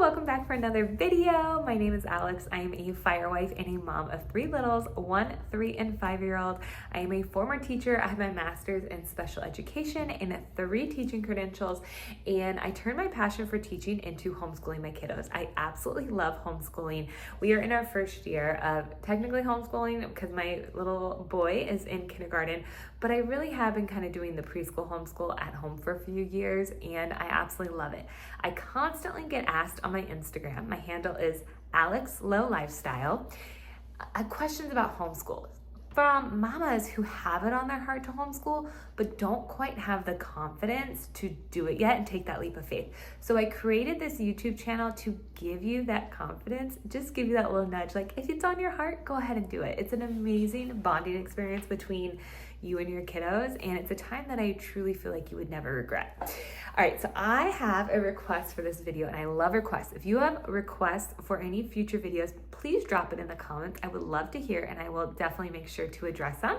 welcome back for another video. My name is Alex. I am a fire wife and a mom of 3 littles, 1, 3, and 5-year-old. I am a former teacher. I have my master's in special education and 3 teaching credentials, and I turned my passion for teaching into homeschooling my kiddos. I absolutely love homeschooling. We are in our first year of technically homeschooling because my little boy is in kindergarten, but I really have been kind of doing the preschool homeschool at home for a few years, and I absolutely love it. I constantly get asked on my Instagram, my handle is AlexLowLifestyle, questions about homeschool from mamas who have it on their heart to homeschool, but don't quite have the confidence to do it yet and take that leap of faith. So I created this YouTube channel to give you that confidence, just give you that little nudge, like if it's on your heart, go ahead and do it. It's an amazing bonding experience between you and your kiddos, and it's a time that I truly feel like you would never regret. All right, so I have a request for this video, and I love requests. If you have requests for any future videos, please drop it in the comments. I would love to hear, and I will definitely make sure to address them.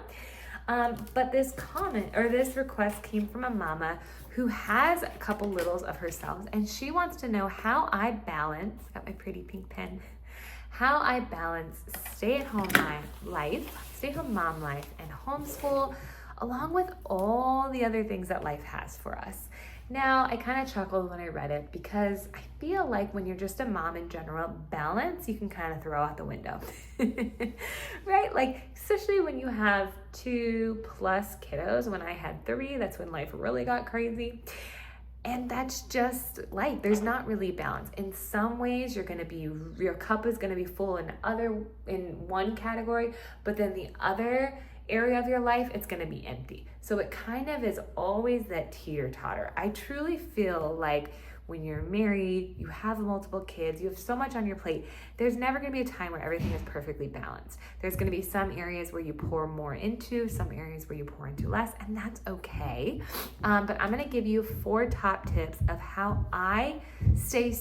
But this comment or this request came from a mama who has a couple littles of herself, and she wants to know how I balance, got my pretty pink pen, how I balance stay-at-home mom life, and homeschool, along with all the other things that life has for us. Now, I kind of chuckled when I read it because I feel like when you're just a mom in general, balance you can kind of throw out the window, right? Like, especially when you have 2+ kiddos. When I had 3, that's when life really got crazy. And that's just life. There's not really balance. In some ways, your cup is gonna be full in one category, but then the other area of your life, it's gonna be empty. So it kind of is always that teeter-totter. I truly feel like when you're married, you have multiple kids, you have so much on your plate, there's never gonna be a time where everything is perfectly balanced. There's gonna be some areas where you pour more into, some areas where you pour into less, and that's okay. But I'm gonna give you 4 top tips of how I stay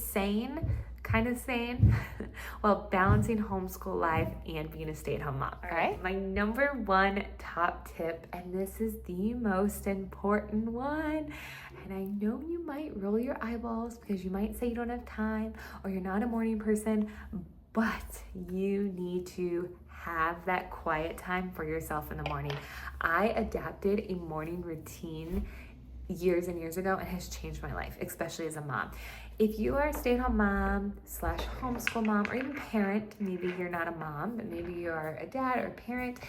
kind of sane, while balancing homeschool life and being a stay-at-home mom. All right, my number 1 top tip, and this is the most important one, and I know you might roll your eyeballs because you might say you don't have time or you're not a morning person, but you need to have that quiet time for yourself in the morning. I adapted a morning routine years and years ago and has changed my life, especially as a mom. If you are a stay-at-home mom / homeschool mom, or even parent, maybe you're not a mom, but maybe you are a dad or a parent,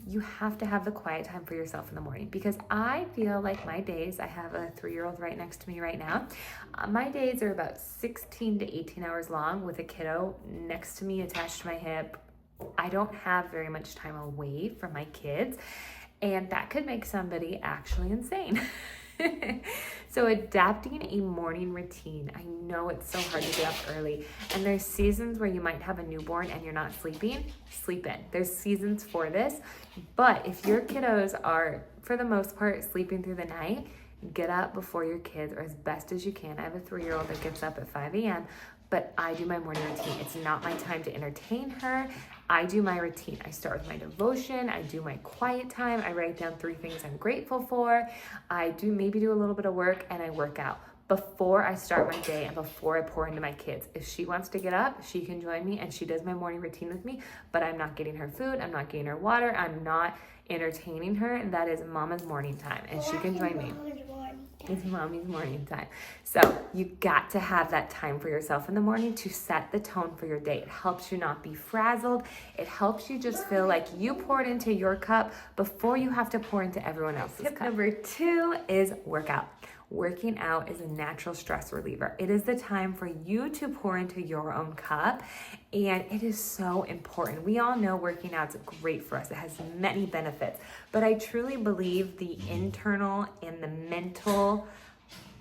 you have to have the quiet time for yourself in the morning, because I feel like my days, I have a 3-year-old right next to me right now, my days are about 16 to 18 hours long with a kiddo next to me attached to my hip. I don't have very much time away from my kids, and that could make somebody actually insane. So adapting a morning routine, I know it's so hard to get up early, and there's seasons where you might have a newborn and you're not sleeping, sleep in. There's seasons for this, but if your kiddos are, for the most part, sleeping through the night, get up before your kids, or as best as you can. I have a 3-year-old that gets up at 5 a.m., but I do my morning routine. It's not my time to entertain her. I do my routine. I start with my devotion. I do my quiet time. I write down 3 things I'm grateful for. I maybe do a little bit of work, and I work out before I start my day and before I pour into my kids. If she wants to get up, she can join me and she does my morning routine with me, but I'm not getting her food. I'm not getting her water. I'm not entertaining her. And that is mama's morning time, and she can join me. It's mommy's morning time. So you got to have that time for yourself in the morning to set the tone for your day. It helps you not be frazzled. It helps you just feel like you poured into your cup before you have to pour into everyone else's cup. Tip number 2 is workout. Working out is a natural stress reliever. It is the time for you to pour into your own cup, and it is so important. We all know working out is great for us. It has many benefits, but I truly believe the internal and the mental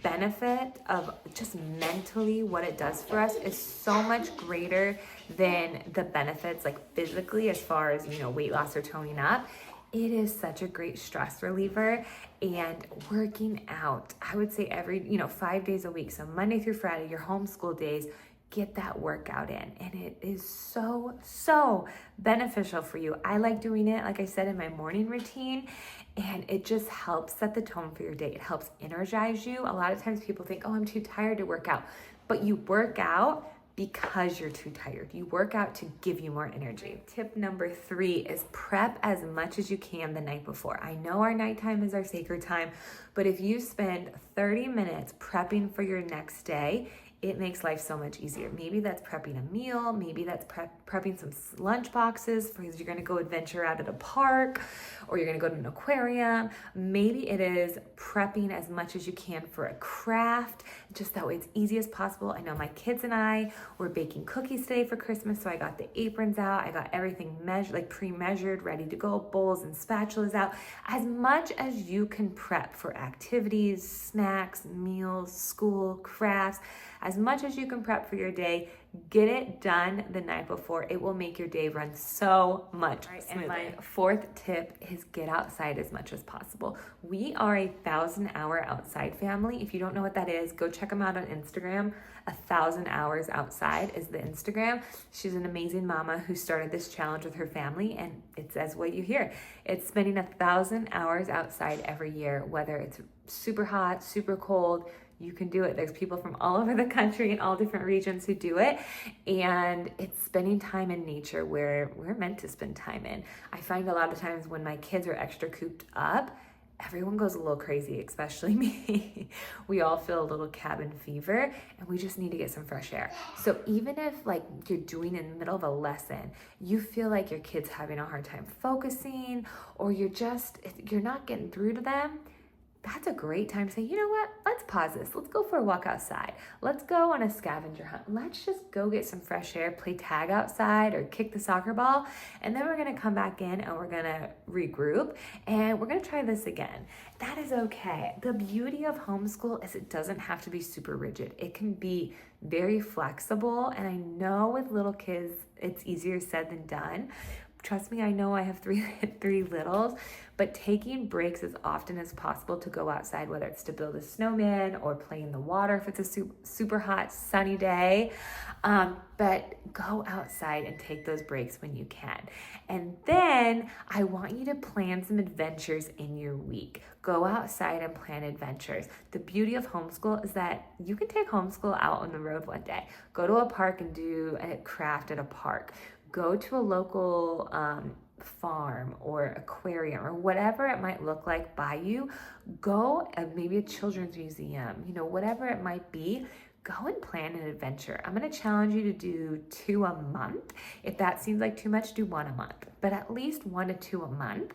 benefit of just mentally what it does for us is so much greater than the benefits, like physically, as far as, weight loss or toning up. It is such a great stress reliever. And working out, I would say every, 5 days a week. So Monday through Friday, your homeschool days, get that workout in. And it is so, so beneficial for you. I like doing it, like I said, in my morning routine. And it just helps set the tone for your day. It helps energize you. A lot of times people think, oh, I'm too tired to work out. but you work out because you're too tired. You work out to give you more energy. Tip number 3 is prep as much as you can the night before. I know our nighttime is our sacred time, but if you spend 30 minutes prepping for your next day, it makes life so much easier. Maybe that's prepping a meal. Maybe that's prepping some lunch boxes because you're gonna go adventure out at a park or you're gonna go to an aquarium. Maybe it is prepping as much as you can for a craft, just that way it's easy as possible. I know my kids and I were baking cookies today for Christmas, so I got the aprons out. I got everything measured, like pre-measured, ready to go, bowls and spatulas out. As much as you can prep for activities, snacks, meals, school, crafts, as much as you can prep for your day, get it done the night before. It will make your day run so much smoother. And my 4th tip is get outside as much as possible. We are a 1,000-hour outside family. If you don't know what that is, go check them out on Instagram. 1,000 hours outside is the Instagram. She's an amazing mama who started this challenge with her family, and it says what you hear. It's spending 1,000 hours outside every year, whether it's super hot, super cold. You can do it. There's people from all over the country in all different regions who do it. And it's spending time in nature where we're meant to spend time in. I find a lot of times when my kids are extra cooped up, everyone goes a little crazy, especially me. We all feel a little cabin fever and we just need to get some fresh air. So even if like you're doing in the middle of a lesson, you feel like your kid's having a hard time focusing or you're not getting through to them, that's a great time to say, you know what, let's pause this. Let's go for a walk outside. Let's go on a scavenger hunt. Let's just go get some fresh air, play tag outside or kick the soccer ball. And then we're gonna come back in and we're gonna regroup and we're gonna try this again. That is okay. The beauty of homeschool is it doesn't have to be super rigid. It can be very flexible. And I know with little kids, it's easier said than done. Trust me, I know I have three littles, but taking breaks as often as possible to go outside, whether it's to build a snowman or play in the water if it's a super hot, sunny day. But go outside and take those breaks when you can. And then I want you to plan some adventures in your week. Go outside and plan adventures. The beauty of homeschool is that you can take homeschool out on the road one day. Go to a park and do a craft at a park. Go to a local farm or aquarium or whatever it might look like by you. Go maybe a children's museum, whatever it might be. Go and plan an adventure. I'm going to challenge you to do 2 a month. If that seems like too much, do 1 a month, but at least 1 to 2 a month,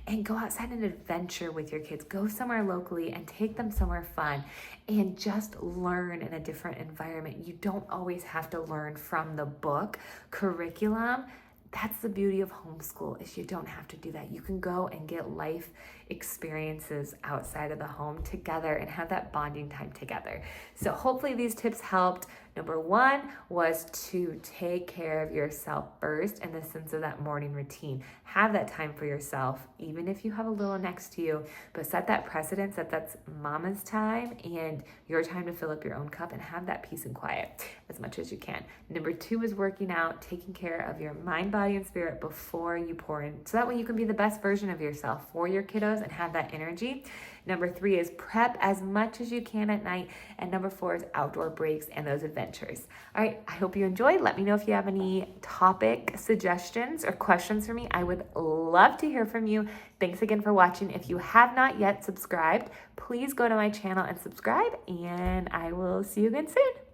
and go outside and adventure with your kids. Go somewhere locally and take them somewhere fun and just learn in a different environment. You don't always have to learn from the book curriculum. That's the beauty of homeschool, is you don't have to do that. You can go and get life experiences outside of the home together and have that bonding time together. So hopefully these tips helped. Number 1 was to take care of yourself first in the sense of that morning routine. Have that time for yourself, even if you have a little next to you, but set that precedence that that's mama's time and your time to fill up your own cup and have that peace and quiet as much as you can. Number 2 is working out, taking care of your mind, body, and spirit before you pour in. So that way you can be the best version of yourself for your kiddos and have that energy. Number 3 is prep as much as you can at night. And number 4 is outdoor breaks and those adventures. All right, I hope you enjoyed. Let me know if you have any topic suggestions or questions for me. I would love to hear from you. Thanks again for watching. If you have not yet subscribed, please go to my channel and subscribe, and I will see you again soon.